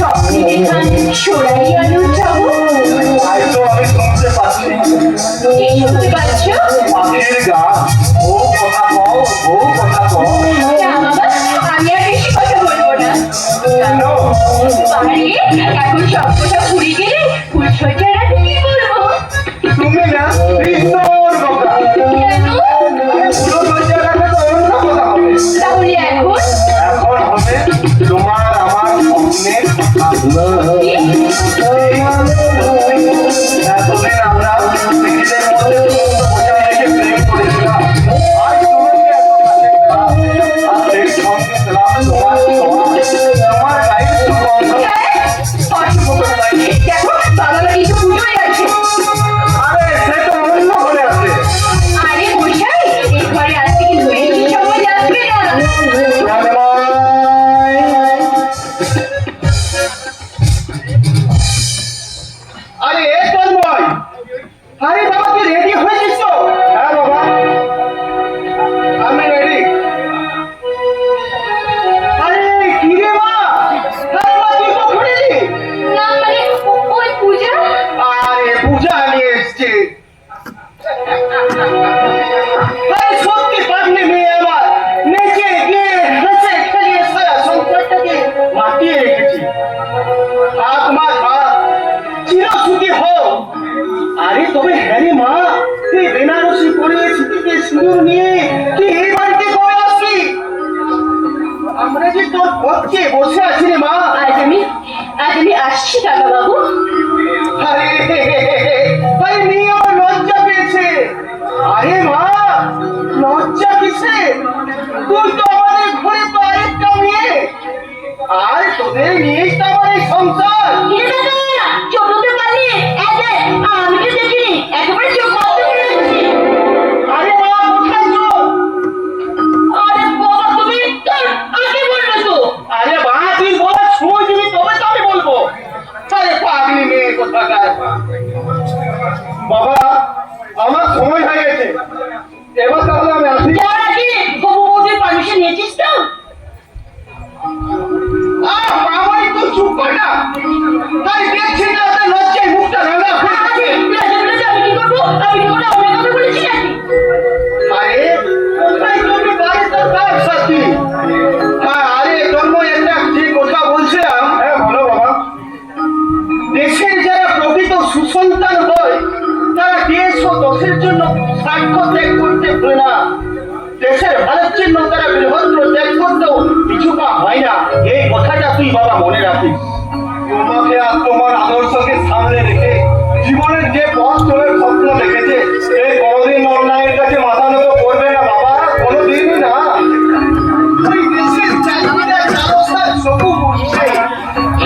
স্বপ্নে দেখান সোনালি আলোর জগৎ। হয়তো আমি শুনতে পাচ্ছি কি শুনতে পাচ্ছ? পাখির গান। ও কথা কও, ও কথা কও। না বাবা, আমি আর বেশি কথা বলবো না। কেন? আরে এখন সব কথা ঘুরে গেলে ফুলছড়িটা রাতে কি বলবো? তুমি না সুন্দর কথা। কেন? ফুলছড়িটা রাতে তো অন্য কথা হবে। তাহলে এখন এখন হবে তোমার আমার স্বপ্নের কথা। এতদিন আমরা নিজেদের মধ্যে বজায় রেখে প্রেম করেছিলাম। আজ তোমাকে এত কাছে পেলাম, আর সেই সঙ্গে পেলাম তোমার ছোঁয়া, তোমার গায়ের সুগন্ধ। দেখো বাবা কিছু পুজোয় আছে। আরে সে তো অন্য ঘরে আছে। আরে মশাই, এই ঘরে আসতে কিন্তু বেশি সময় লাগবে না। আরে এ তন্ময়, আরে বাবা কি রেডি হয়েছিস তো? হ্যাঁ বাবা, আমি রেডি। আরে কি রে মা, আরে মা তুই কখন এলি? না মানে ওই পূজা। আরে পূজা নিয়ে এসছে। আরে সত্যি পাগলি মেয়ে আমার, নেচে গিয়ে হেসে খেলিয়ে সারা সংসারটাকে মাতিয়ে রেখেছি। হাত মা হাত চিরসুখী হও। আরে তবে হ্যাঁ রে মা, তুই বেনারসি পরে সিটিতে সিঁদুর নিয়ে তুই এই বাড়িতে কবে আসলি? আমরা যে তোর পথে বসে আছি রে মা। আজ আমি আসছি কাকা বাবু। আরে আরে মেয়ে আমার লজ্জা পেয়েছে। আরে মা, লজ্জা কিসে? তুই তো আমাদের ঘরে তো আরেকটা মেয়ে, আর তোদের নিয়েই তো আমার এই সংসার। চোখ বলতে পারলি? আমি তো দেখিনি, একেবারে চোখ বন্ধ করে রেখেছি। আরে মা কোথায় তো? আরে বাবা তুমি তোর আগে বলবে তো। আরে মা তুই বলার সময় দিবি তবে তো আমি বলবো। আরে পাগলি মেয়ে কোথাকার। বাবা আমার সময় হয়ে গেছে, এবার তাহলে আমি আসি। যাওয়ার আগে বাবু বৌদির পারমিশন নিয়েছিস তো? আমারই তো চুপ কর না। তাই দেখছি না ওদের লজ্জায় মুখটা রাঙা হয়ে গেছে। আমি কি করবো? আমি কি কোনো অনেক কথা বলেছি নাকি? আরে কোথায় তুমি বাড়ির তো কার সাথী? হ্যাঁ আরে তন্ময় একটা যে কথা বলছিলাম। হ্যাঁ বলো বাবা। দেশের যারা প্রকৃত সুসন্তান হয় তারা দেশ ও দশের জন্য স্বার্থ ত্যাগ করতে পারে না। দেশের ভালোর জন্য তারা বৃহত্তর ত্যাগ করতেও কিছুটা হয় না। এই কথাটা তুই বাবা মনে রাখিস। তোমাকে আর তোমার আদর্শকে সামনে রেখে জীবনের যে পথ চলার স্বপ্ন দেখেছে সে কোনোদিন অন্যায়ের কাছে মাথা নত করবে না বাবা, কোনোদিনই না। ওই দেশের চাকরিরা চারস্তার সবুজ উঠছে,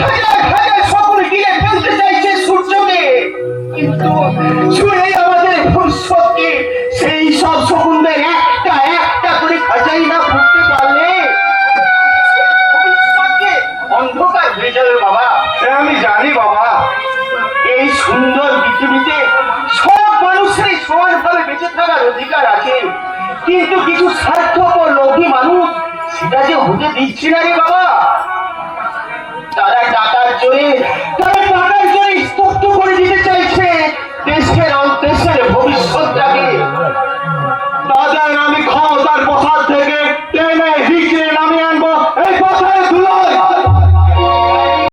হাজার হাজার স্বপ্ন গিলে ফেলতে চাইছে সূর্যকে, কিন্তু ছুঁয়ে আমাদের ভবিষ্যৎকে সেই সব স্বপ্নের একটা একটা করে খাঁচাই না ফুটতে পারলে ভবিষ্যৎকে অন্ধকার হয়ে যাবে বাবা। আমি জানি বাবা, এই সুন্দর পৃথিবীতে সব মানুষেরই সমানভাবে বেঁচে থাকার অধিকার আছে, কিন্তু কিছু স্বার্থপর লোভী মানুষ সেটা যে হতে দিচ্ছে না রে বাবা।